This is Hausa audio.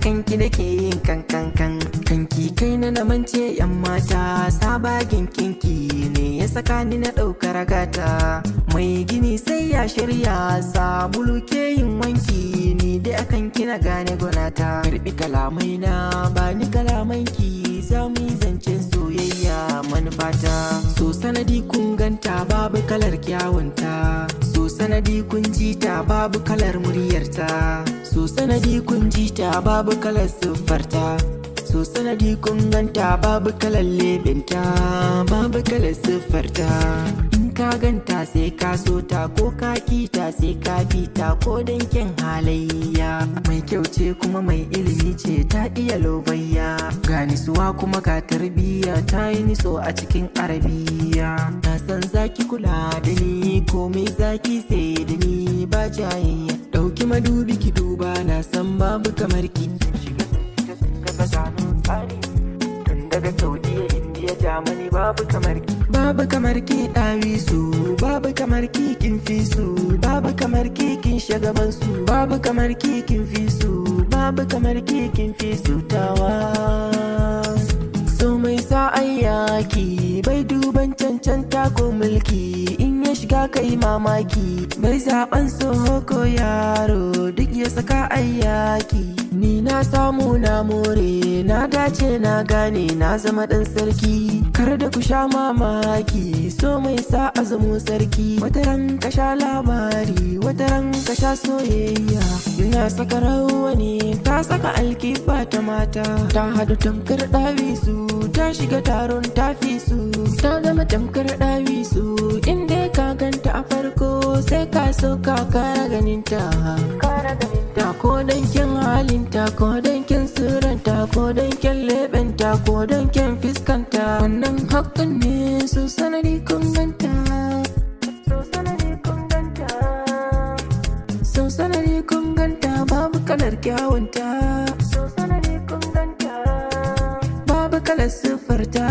kanki nake yin kankankan. Kanki kai na namance yan mata, sabagin kinki ne ya saka ni na ɗaukar gata. Mai gini sai ya shirya, sabulu ke yin wanki, ni dai akan kina gane gonata. Karbi kalamai na bani kalamanki, za mu yi zancen soyayya manufata. So sanadi kun ganta babu kalar kyawunta, so sanadi kun jita babu kalar muryarta, so sanadi kun jita babu kalar siffarta, so sanadi kun ganta babu kalar lebenta, babu kalar siffarta. In ka ganta sai ka so ta, ko ka kita sai ka bita, ko danken halayya. Mai kyau ce kuma mai ilimi ce, ta iya lobayya, ga nisuwa kuma ga tarbiyya, ta yi niso a cikin arabiya. Na san zaki kula da ni, komai zaki sai da ni ba jayayya. Ɗauki madubi ki duba, na san babu kamar ki. Tun daga Saudiya, Indiya, Germany babu kamar ki. Babu kamar ki ɗawisu, babu kamar ki kin fi su, babu kamar ki kin shagaban su, babu kamar ki kin fi su, babu kamar ki kin fi su tawa. So mai sa'ayyaki bai duban cancanta ko mulki, in ya shiga kai mamaki, bai zaben soho ko yaro duk ya saka ayyaki. Ni na samu na more, na dace na gane na zama dan sarki, kar da ku sha mamaki, so mai sa azumu sarki. Wataran ka sha labari, wataran ka sha soyayya, ina saka rawani ta saka alkifa ta mata, ta hadu tamkar ɗawisu, ta shiga taron tafi su, ta zama tamkar ɗawisu. Inda ka ganta a farko sai ka so ka kara ganinta, ko dankin halinta, ko dankin suranta, ko dankin lebenta, ko dankin fiskanta. Wannan hakan ne, so sanadi kun ganta, so sanadi kun ganta, so sanadi kun ganta babu kalar kyawunta, so sanadi kun ganta babu kalar siffarta.